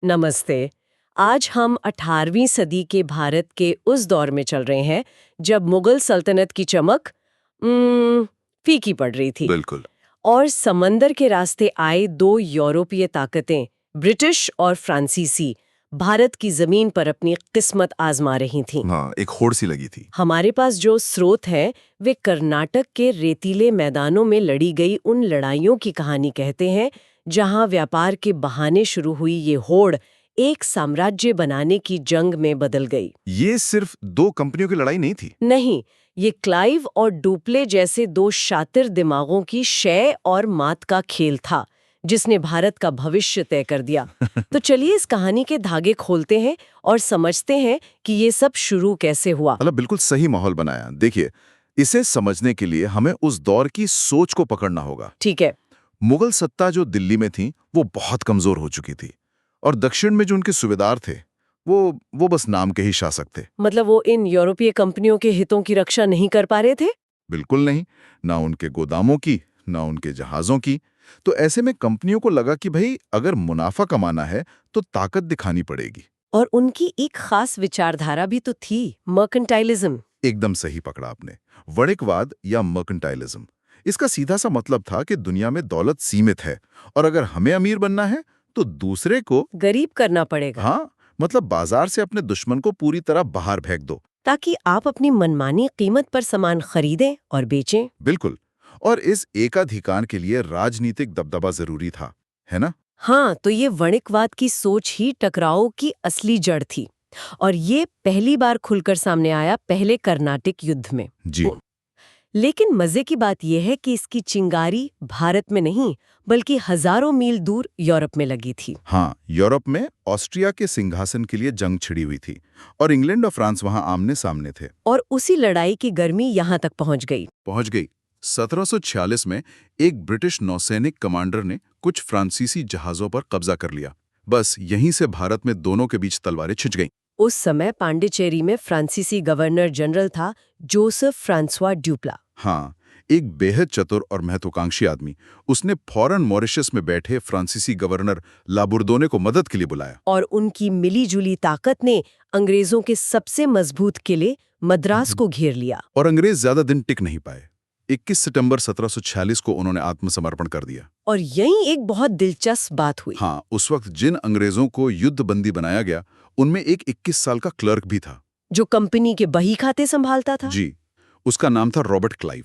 नमस्ते। आज हम 18वीं सदी के भारत के उस दौर में चल रहे हैं जब मुगल सल्तनत की चमक फीकी पड़ रही थी। बिल्कुल। और समंदर के रास्ते आए दो यूरोपीय ताकतें, ब्रिटिश और फ्रांसीसी, भारत की जमीन पर अपनी किस्मत आजमा रही थीं। हाँ, एक होड़ सी लगी थी। हमारे पास जो स्रोत हैं वे कर्नाटक के रेतीले मैदानों में लड़ी गई उन लड़ाइयों की कहानी कहते हैं जहां व्यापार के बहाने शुरू हुई ये होड़ एक साम्राज्य बनाने की जंग में बदल गई। ये सिर्फ दो कंपनियों की लड़ाई नहीं थी। नहीं, ये क्लाइव और डुप्ले जैसे दो शातिर दिमागों की शय और मात का खेल था जिसने भारत का भविष्य तय कर दिया। तो चलिए इस कहानी के धागे खोलते हैं और समझते हैं कि ये सब शुरू कैसे हुआ। मतलब बिल्कुल सही माहौल बनाया। देखिए, इसे समझने के लिए हमें उस दौर की सोच को पकड़ना होगा। ठीक है। मुगल सत्ता जो दिल्ली में थी, वो बहुत कमजोर हो चुकी थी और दक्षिण में जो उनके सूबेदार थे, वो बस नाम के ही शासक थे। मतलब वो इन यूरोपीय कंपनियों के हितों की रक्षा नहीं कर पा रहे थे? बिल्कुल नहीं। ना उनके गोदामों की, ना उनके जहाजों की। तो ऐसे में कंपनियों को लगा कि भाई अगर मुनाफा कमाना है तो ताकत दिखानी पड़ेगी। और उनकी एक खास विचारधारा भी तो थी, मर्केंटाइलिज्म। एकदम सही पकड़ा आपने। वणिकवाद या मर्केंटाइलिज्म, इसका सीधा सा मतलब था कि दुनिया में दौलत सीमित है और अगर हमें अमीर बनना है तो दूसरे को गरीब करना पड़ेगा। हाँ, मतलब बाजार से अपने दुश्मन को पूरी तरह बाहर फेंक दो। ताकि आप अपनी मनमानी कीमत पर सामान खरीदें और बेचें। बिल्कुल। और इस एकाधिकार के लिए राजनीतिक दबदबा जरूरी था, है ना? हाँ, तो ये वणिकवाद की सोच ही टकराव की असली जड़ थी और ये पहली बार खुलकर सामने आया पहले कर्नाटक युद्ध में। जी। लेकिन मजे की बात यह है कि इसकी चिंगारी भारत में नहीं बल्कि हजारों मील दूर यूरोप में लगी थी। हाँ, यूरोप में ऑस्ट्रिया के सिंहासन के लिए जंग छिड़ी हुई थी और इंग्लैंड और फ्रांस वहां आमने सामने थे। और उसी लड़ाई की गर्मी यहाँ तक पहुँच गई। 1746 में एक ब्रिटिश नौसैनिक कमांडर ने कुछ फ्रांसीसी जहाजों पर कब्जा कर लिया। बस यहीं से भारत में दोनों के बीच तलवारें छिड़ गईं। उस समय पांडिचेरी में फ्रांसीसी गवर्नर जनरल था जोसेफ फ्रांसवा ड्यूप्ला। हाँ, एक बेहद चतुर और महत्वाकांक्षी आदमी। उसने फौरन मॉरिशस में बैठे फ्रांसीसी गवर्नर लाबुर्दोने को मदद के लिए बुलाया। और उनकी मिलीजुली ताकत ने अंग्रेजों के सबसे मजबूत किले मद्रास को घेर लिया। और अंग्रेज ज्यादा दिन टिक नहीं पाए। 21 सितंबर 1746 को उन्होंने आत्मसमर्पण कर दिया। और यही एक बहुत दिलचस्प बात हुई। हाँ, उस वक्त जिन अंग्रेजों को युद्धबंदी बनाया गया उनमें एक 21 साल का क्लर्क भी था जो कंपनी के बही खाते संभालता था। जी। उसका नाम था रॉबर्ट क्लाइव।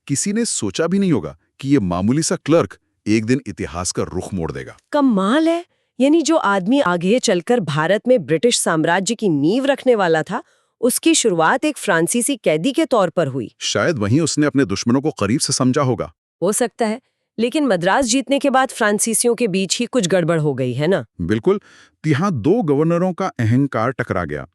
किसी ने सोचा भी नहीं होगा कि ये मामूली सा क्लर्क एक दिन इतिहास का रुख मोड़ देगा। कमाल है। यानी जो आदमी आगे चलकर भारत में ब्रिटिश साम्राज्य की नींव रखने वाला था उसकी शुरुआत एक फ्रांसीसी कैदी के तौर पर हुई। शायद वहीं उसने अपने दुश्मनों को करीब से समझा होगा। हो सकता है, लेकिन मद्रास जीतने के बाद फ्रांसीसियों के बीच ही कुछ गड़बड़ हो गई है ना। बिल्कुल। यहाँ दो गवर्नरों का अहंकार टकरा गया।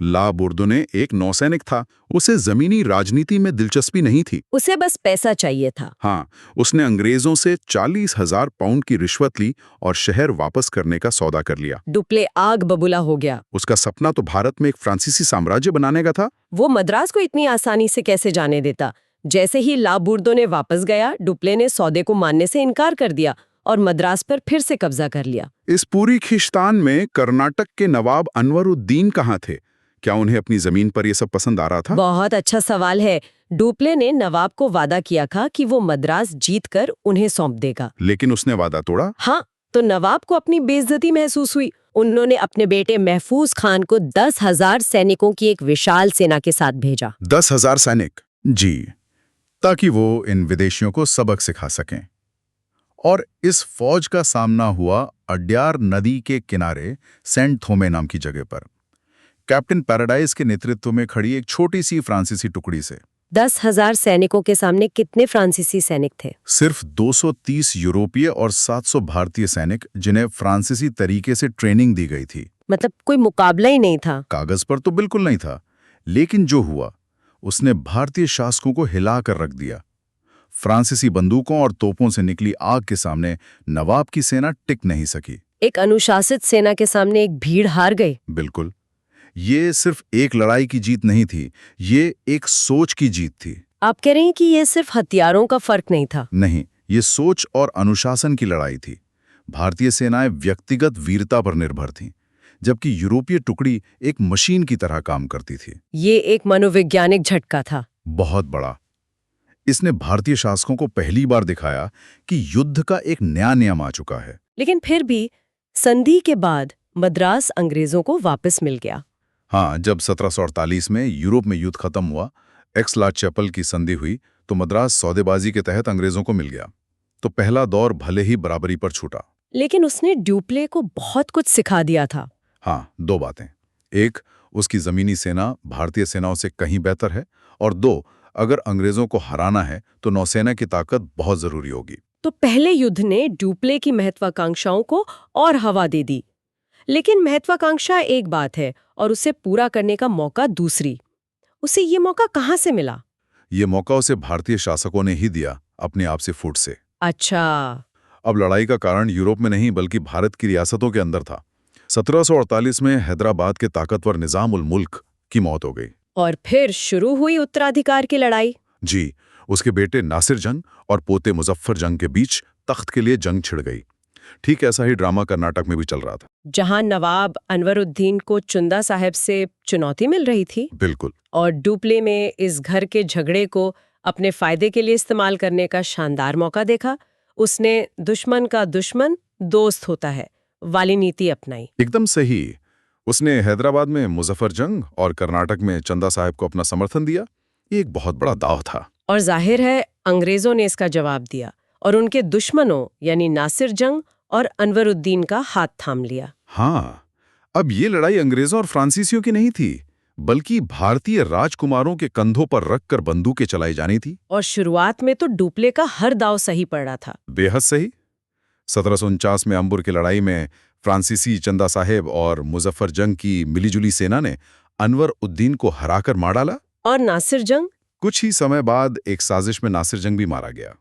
ला बुर्दोने एक नौसैनिक था, उसे जमीनी राजनीति में दिलचस्पी नहीं थी। उसे बस पैसा चाहिए था। हाँ, उसने अंग्रेजों से 40,000 पाउंड की रिश्वत ली और शहर वापस करने का सौदा कर लिया। डुप्ले आग बबूला हो गया। उसका सपना तो भारत में एक फ्रांसीसी साम्राज्य बनाने का था। वो मद्रास को इतनी आसानी से कैसे जाने देता। जैसे ही ला बुर्दो ने वापस गया, डुप्ले ने सौदे को मानने से इनकार कर दिया और मद्रास पर फिर से कब्जा कर लिया। इस पूरी खींचतान में कर्नाटक के नवाब अनवरुद्दीन कहाँ थे? क्या उन्हें अपनी जमीन पर यह सब पसंद आ रहा था? बहुत अच्छा सवाल है। डुप्ले ने नवाब को वादा किया था कि वो मद्रास जीतकर उन्हें सौंप देगा। लेकिन उसने वादा तोड़ा। हाँ, तो नवाब को अपनी बेइज्जती महसूस हुई। उन्होंने अपने बेटे महफूज खान को 10,000 सैनिकों की एक विशाल सेना के साथ भेजा। 10,000 सैनिक? जी, ताकि वो इन विदेशियों को सबक सिखा सकें। और इस फौज का सामना हुआ अड्यार नदी के किनारे सेंट थोमे नाम की जगह पर, कैप्टन पैराडाइज के नेतृत्व में खड़ी एक छोटी सी फ्रांसीसी टुकड़ी से। 10,000 सैनिकों के सामने कितने फ्रांसीसी सैनिक थे? सिर्फ 230 यूरोपीय और 700 भारतीय सैनिक, जिन्हें फ्रांसीसी तरीके से ट्रेनिंग दी गई थी। मतलब कोई मुकाबला ही नहीं था। कागज पर तो बिल्कुल नहीं था, लेकिन जो हुआ उसने भारतीय शासकों को हिला कर रख दिया। फ्रांसीसी बंदूकों और तोपों से निकली आग के सामने नवाब की सेना टिक नहीं सकी। एक अनुशासित सेना के सामने एक भीड़ हार गई। बिल्कुल। ये सिर्फ एक लड़ाई की जीत नहीं थी, ये एक सोच की जीत थी। आप कह रहे हैं कि ये सिर्फ हथियारों का फर्क नहीं था? नहीं, ये सोच और अनुशासन की लड़ाई थी। भारतीय सेनाएं व्यक्तिगत वीरता पर निर्भर थीं, जबकि यूरोपीय टुकड़ी एक मशीन की तरह काम करती थी। ये एक मनोवैज्ञानिक झटका था। बहुत बड़ा। इसने भारतीय शासकों को पहली बार दिखाया कि युद्ध का एक नया नियम आ चुका है। लेकिन फिर भी संधि के बाद मद्रास अंग्रेजों को वापस मिल गया। हाँ, जब 1748 में यूरोप में युद्ध खत्म हुआ, एक्स-ला-चैपल की संधि हुई, तो मद्रास सौदेबाजी के तहत अंग्रेजों को मिल गया। तो पहला दौर भले ही बराबरी पर छूटा। लेकिन उसने ड्यूप्ले को बहुत कुछ सिखा दिया था। हाँ, दो बातें। एक, उसकी जमीनी सेना भारतीय सेनाओं से कहीं बेहतर है, और दो, अगर अंग्रेजों को हराना है तो नौसेना की ताकत बहुत जरूरी होगी। तो पहले युद्ध ने ड्यूप्ले की महत्वाकांक्षाओं को और हवा दे दी। लेकिन महत्वाकांक्षा एक बात है और उसे पूरा करने का मौका दूसरी। उसे ये मौका कहाँ से मिला? ये मौका उसे भारतीय शासकों ने ही दिया, अपने आप से फूट से। अच्छा। अब लड़ाई का कारण यूरोप में नहीं बल्कि भारत की रियासतों के अंदर था। 1748 में हैदराबाद के ताकतवर निजाम उल मुल्क की मौत हो गई। और फिर शुरू हुई उत्तराधिकार की लड़ाई। जी, उसके बेटे नासिर जंग और पोते मुजफ्फर जंग के बीच तख्त के लिए जंग छिड़ गई। ठीक ऐसा ही ड्रामा कर्नाटक में भी चल रहा था। जहां नवाब अनवरुद्दीन को चुंदा साहब से चुनौती मिल रही थी। बिल्कुल। और ड्यूप्ले में इस घर के झगड़े को अपने फायदे के लिए इस्तेमाल करने का शानदार मौका देखा। उसने दुश्मन का दुश्मन दोस्त होता है वाली नीति अपनाई। एकदम सही। उसने हैदराबाद में मुजफ्फर जंग और कर्नाटक में चंदा साहब को अपना समर्थन दिया। ये एक बहुत बड़ा दाव था। और जाहिर है अंग्रेजों ने इसका जवाब दिया और उनके दुश्मनों यानी नासिर जंग और अनवरुद्दीन का हाथ थाम लिया। हाँ, अब ये लड़ाई अंग्रेजों और फ्रांसीसियों की नहीं थी, बल्कि भारतीय राजकुमारों के कंधों पर रखकर बंदूकें चलाई जानी थी। और शुरुआत में तो ड्यूप्ले का हर दाव सही पड़ रहा था। बेहद सही। 1749 में अंबुर की लड़ाई में फ्रांसीसी चंदा साहेब और मुजफ्फर जंग की मिलीजुली सेना ने अनवर उद्दीन को हराकर मार डाला। और नासिर जंग? कुछ ही समय बाद एक साजिश में नासिर जंग भी मारा गया।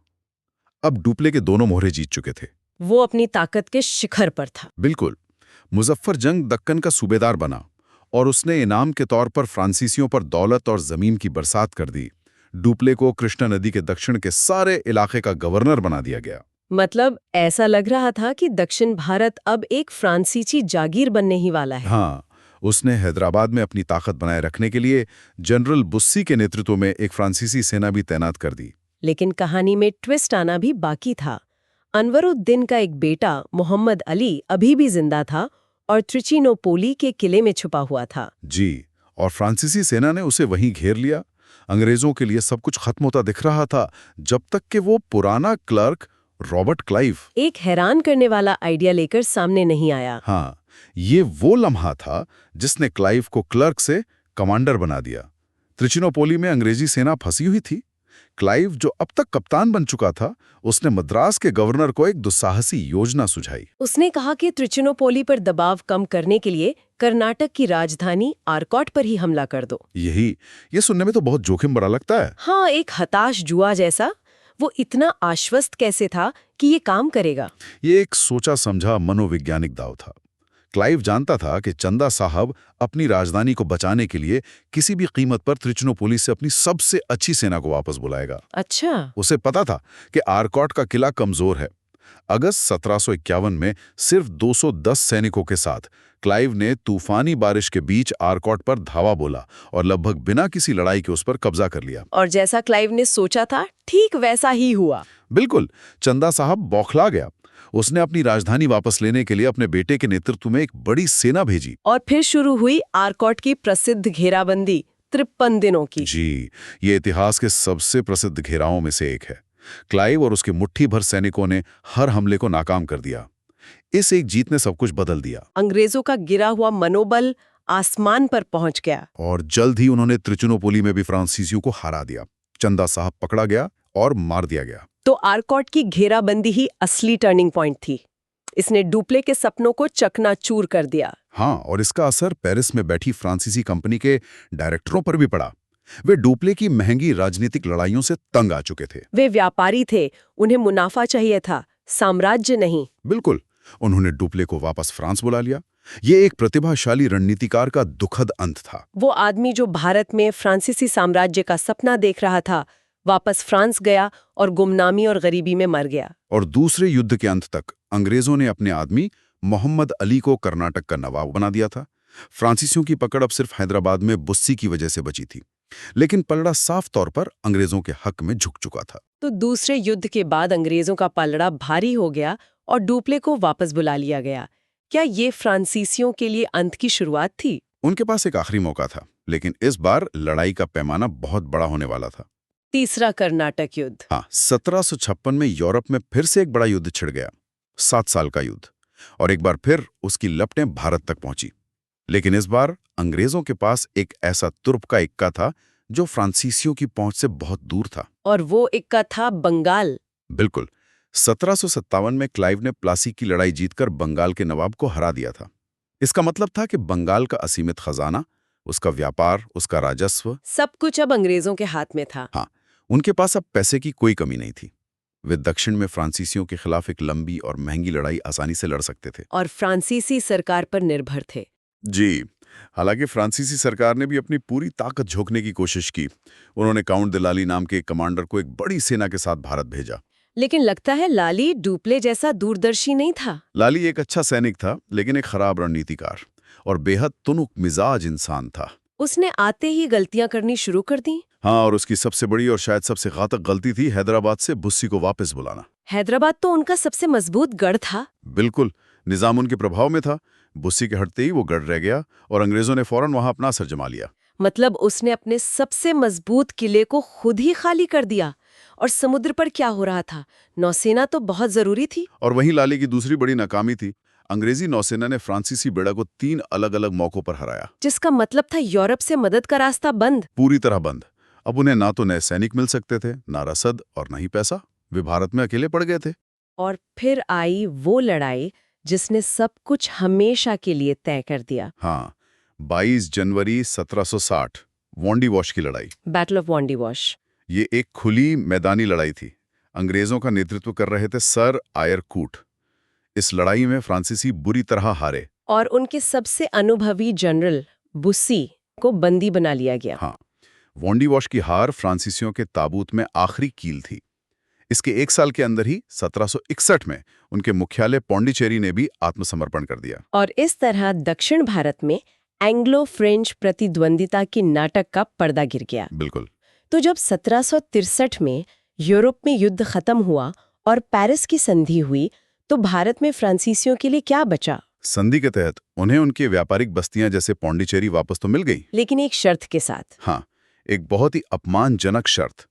अब ड्यूप्ले के दोनों मोहरे जीत चुके थे। वो अपनी ताकत के शिखर पर था। बिल्कुल। मुजफ्फर जंग दक्कन का सूबेदार बना और उसने इनाम के तौर पर फ्रांसीसियों पर दौलत और जमीन की बरसात कर दी। ड्यूप्ले को कृष्णा नदी के दक्षिण के सारे इलाके का गवर्नर बना दिया गया। मतलब ऐसा लग रहा था कि दक्षिण भारत अब एक फ्रांसीसी जागीर बनने ही वाला है। हाँ, उसने हैदराबाद में अपनी ताकत बनाए रखने के लिए जनरल बुस्सी के नेतृत्व में एक फ्रांसीसी सेना भी तैनात कर दी। लेकिन कहानी में ट्विस्ट आना भी बाकी था। अनवरुद्दीन का एक बेटा मोहम्मद अली अभी भी जिंदा था और त्रिचिनोपोली के किले में छुपा हुआ था। जी, और फ्रांसीसी सेना ने उसे वहीं घेर लिया। अंग्रेजों के लिए सब कुछ खत्म होता दिख रहा था, जब तक कि वो पुराना क्लर्क रॉबर्ट क्लाइव एक हैरान करने वाला आइडिया लेकर सामने नहीं आया। हाँ, ये वो लम्हा था जिसने क्लाइव को क्लर्क से कमांडर बना दिया। त्रिचिनोपोली में अंग्रेजी सेना फंसी हुई थी। क्लाइव, जो अब तक कप्तान बन चुका था, उसने मद्रास के गवर्नर को एक दुस्साहसी योजना सुझाई। उसने कहा कि त्रिचिनोपोली पर दबाव कम करने के लिए कर्नाटक की राजधानी आरकॉट पर ही हमला कर दो। ये सुनने में तो बहुत जोखिम भरा लगता है। हाँ, एक हताश जुआ जैसा। वो इतना आश्वस्त कैसे था कि ये काम करेगा? ये एक सोचा समझा मनोवैज्ञानिक दाव था। क्लाइव जानता था कि चंदा साहब अपनी राजधानी को बचाने के लिए किसी भी कीमत पर त्रिचिनोपोली से अपनी सबसे अच्छी सेना को वापस बुलाएगा। अच्छा। उसे पता था कि आरकॉट का किला कमजोर है। अगस्त 1751 में सिर्फ 210 सैनिकों के साथ क्लाइव ने तूफानी बारिश के बीच आरकॉट पर धावा बोला और लगभग बिना किसी लड़ाई के उस पर कब्जा कर लिया। और जैसा क्लाइव ने सोचा था, ठीक वैसा ही हुआ। बिल्कुल। चंदा साहब बौखला गया। उसने अपनी राजधानी वापस लेने के लिए अपने बेटे के नेतृत्व में एक बड़ी सेना भेजी। और फिर शुरू हुई आरकॉट की प्रसिद्ध घेराबंदी 53 दिनों की। जी, ये इतिहास के सबसे प्रसिद्ध घेरावों में से एक है। क्लाइव और उसके मुट्ठी भर सैनिकों ने हर हमले को नाकाम कर दिया। इस एक जीत ने सब कुछ बदल दिया। अंग्रेजों का गिरा हुआ मनोबल आसमान पर पहुंच गया। और जल्द ही उन्होंने त्रिचिनोपोली में भी फ्रांसीसियों को हरा दिया। चंदा साहब पकड़ा गया और मार दिया गया। तो आरकॉट की घेराबंदी ही असली टर्निंग पॉइंट थी। इसने ड्यूप्ले के सपनों को चकनाचूर कर दिया। हाँ, और इसका असर पेरिस में बैठी फ्रांसीसी कंपनी के डायरेक्टरों पर भी पड़ा। वे ड्यूप्ले की महंगी राजनीतिक लड़ाइयों से तंग आ चुके थे। वे व्यापारी थे, उन्हें मुनाफा चाहिए था, साम्राज्य नहीं। बिल्कुल। उन्होंने ड्यूप्ले को वापस फ्रांस बुला लिया। ये एक प्रतिभाशाली रणनीतिकार का दुखद अंत था। वो आदमी जो भारत में फ्रांसीसी साम्राज्य का सपना देख रहा था, वापस फ्रांस गया और गुमनामी और गरीबी में मर गया। और दूसरे युद्ध के अंत तक अंग्रेजों ने अपने आदमी मोहम्मद अली को कर्नाटक का नवाब बना दिया था। फ्रांसीसियों की पकड़ अब सिर्फ हैदराबाद में बुस्सी की वजह से बची थी, लेकिन पलड़ा साफ तौर पर अंग्रेजों के हक में झुक चुका था। तो दूसरे युद्ध के बाद अंग्रेजों का पलड़ा भारी हो गया और डुप्ले को वापस बुला लिया गया। क्या ये फ्रांसीसियों के लिए अंत की शुरुआत थी? उनके पास एक आखिरी मौका था, लेकिन इस बार लड़ाई का पैमाना बहुत बड़ा होने वाला था। तीसरा कर्नाटक युद्ध। हाँ, 1756 में यूरोप में फिर से एक बड़ा युद्ध छिड़ गया, 7 साल का युद्ध, और एक बार फिर उसकी लपटें भारत तक पहुंची। लेकिन इस बार अंग्रेजों के पास एक ऐसा तुर्प का इक्का था जो फ्रांसीसियों की पहुंच से बहुत दूर था। और वो इक्का था बंगाल। बिल्कुल। 1757 में क्लाइव ने प्लासी की लड़ाई जीतकर बंगाल के नवाब को हरा दिया था। इसका मतलब था कि बंगाल का असीमित खजाना, उसका व्यापार, उसका राजस्व, सब कुछ अब अंग्रेजों के हाथ में था। हाँ, उनके पास अब पैसे की कोई कमी नहीं थी। वे दक्षिण में फ्रांसीसियों के खिलाफ एक लंबी और महंगी लड़ाई आसानी से लड़ सकते थे। और फ्रांसीसी सरकार पर निर्भर थे। जी, हालांकि फ्रांसीसी सरकार ने भी अपनी पूरी ताकत झोंकने की कोशिश की। उन्होंने काउंट दिलाली नाम के एक कमांडर को एक बड़ी सेना के साथ भारत भेजा। लेकिन लगता है लाली डुप्ले जैसा दूरदर्शी नहीं था। लाली एक अच्छा सैनिक था, लेकिन एक खराब रणनीतिकार और बेहद तुनुक मिजाज इंसान था। उसने आते ही गलतियां करनी शुरू कर दी। हाँ, और उसकी सबसे बड़ी और शायद सबसे घातक गलती थी हैदराबाद से बुस्सी को वापस बुलाना। हैदराबाद तो उनका सबसे मजबूत गढ़ था। बिल्कुल, निजाम उनके प्रभाव में था। बुस्सी के हटते ही वो गढ़ रह गया और अंग्रेजों ने फौरन वहां अपना असर जमा लिया। मतलब उसने अपने सबसे मजबूत किले को खुद ही खाली कर दिया। और समुद्र पर क्या हो रहा था? नौसेना तो बहुत जरूरी थी। और वहीं लाली की दूसरी बड़ी नाकामी थी। अंग्रेजी नौसेना ने फ्रांसीसी बेड़ा को 3 अलग-अलग मौकों पर हराया। जिसका मतलब था यूरोप से मदद का रास्ता बंद। पूरी तरह बंद। अब उन्हें ना तो नए सैनिक मिल सकते थे, ना रसद और ना ही पैसा। वे भारत में अकेले पड़ गए थे। और फिर आई वो लड़ाई जिसने सब कुछ हमेशा के लिए तय कर दिया। हाँ, 22 जनवरी 1760, वॉन्डीवॉश की लड़ाई। Battle of Wandiwash. ये एक खुली मैदानी लड़ाई थी। अंग्रेजों का नेतृत्व कर रहे थे सर आयर कूट। इस लड़ाई में फ्रांसीसी बुरी तरह हारे। और उनके सबसे अनुभवी जनरल बुस्सी को बंदी बना लिया गया। हाँ, वॉन्डीवॉश की हार फ्रांसीसियों के ताबूत में आखिरी कील थी। इसके 1 साल के अंदर ही 1761 में उनके मुख्यालय पौंडीचेरी ने भी आत्मसमर्पण कर दिया। और इस तरह दक्षिण भारत में एंग्लो फ्रेंच प्रतिद्वंदिता की नाटक का पर्दा गिर गया। बिल्कुल। तो जब 1763 में यूरोप में युद्ध खत्म हुआ और पेरिस की संधि हुई, तो भारत में फ्रांसीसियों के लिए क्या बचा? संधि के तहत उन्हें उनकी व्यापारिक बस्तियां जैसे पौंडीचेरी वापस तो मिल गई, लेकिन एक शर्त के साथ। हाँ, एक बहुत ही अपमानजनक शर्त।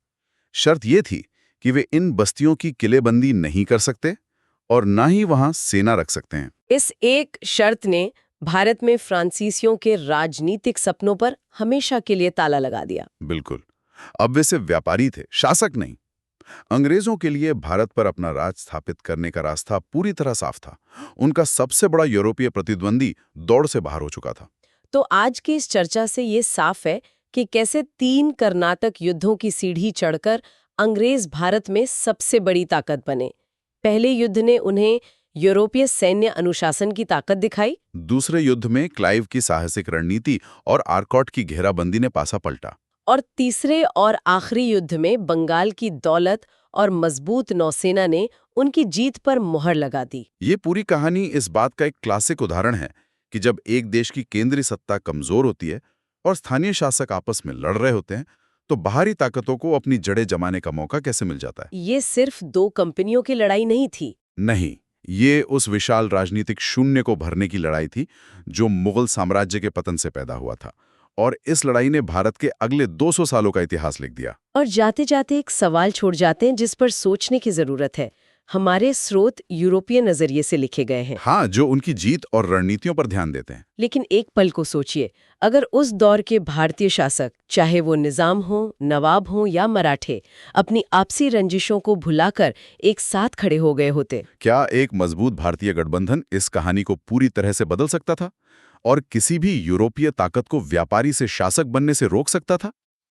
शर्त ये थी कि वे इन बस्तियों की किलेबंदी नहीं कर सकते और ना ही वहां सेना रख सकते हैं। इस एक शर्त ने भारत में फ्रांसीसियों के राजनीतिक सपनों पर हमेशा के लिए ताला लगा दिया। बिल्कुल। अब वे सिर्फ व्यापारी थे, शासक नहीं। अंग्रेजों के लिए भारत पर अपना राज स्थापित करने का रास्ता पूरी तरह साफ था। उनका सबसे बड़ा यूरोपीय प्रतिद्वंदी दौड़ से बाहर हो चुका था। तो आज की इस चर्चा से ये साफ है कि कैसे 3 कर्नाटक युद्धों की सीढ़ी चढ़कर अंग्रेज भारत में सबसे बड़ी ताकत बने। पहले युद्ध ने उन्हें यूरोपीय सैन्य अनुशासन की ताकत दिखाई। दूसरे युद्ध में क्लाइव की साहसिक रणनीति और आर्कॉट की घेराबंदी ने पासा पलटा। और तीसरे और आखिरी युद्ध में बंगाल की दौलत और मजबूत नौसेना ने उनकी जीत पर मोहर लगा दी। ये पूरी कहानी इस बात का एक क्लासिक उदाहरण है कि जब एक देश की केंद्रीय सत्ता कमजोर होती है और स्थानीय शासक आपस में लड़ रहे होते हैं, तो बाहरी ताकतों को अपनी जड़ें जमाने का मौका कैसे मिल जाता है। ये सिर्फ 2 कंपनियों की लड़ाई नहीं थी। नहीं, ये उस विशाल राजनीतिक शून्य को भरने की लड़ाई थी जो मुगल साम्राज्य के पतन से पैदा हुआ था। और इस लड़ाई ने भारत के अगले 200 सालों का इतिहास लिख दिया। और जाते जाते एक सवाल छोड़ जाते हैं जिस पर सोचने की जरूरत है। हमारे स्रोत यूरोपीय नजरिए से लिखे गए हैं। हाँ, जो उनकी जीत और रणनीतियों पर ध्यान देते हैं। लेकिन एक पल को सोचिए, अगर उस दौर के भारतीय शासक, चाहे वो निजाम हो, नवाब हो या मराठे, अपनी आपसी रंजिशों को भुलाकर एक साथ खड़े हो गए होते। क्या एक मजबूत भारतीय गठबंधन इस कहानी को पूरी तरह से बदल सकता था और किसी भी यूरोपीय ताकत को व्यापारी से शासक बनने से रोक सकता था?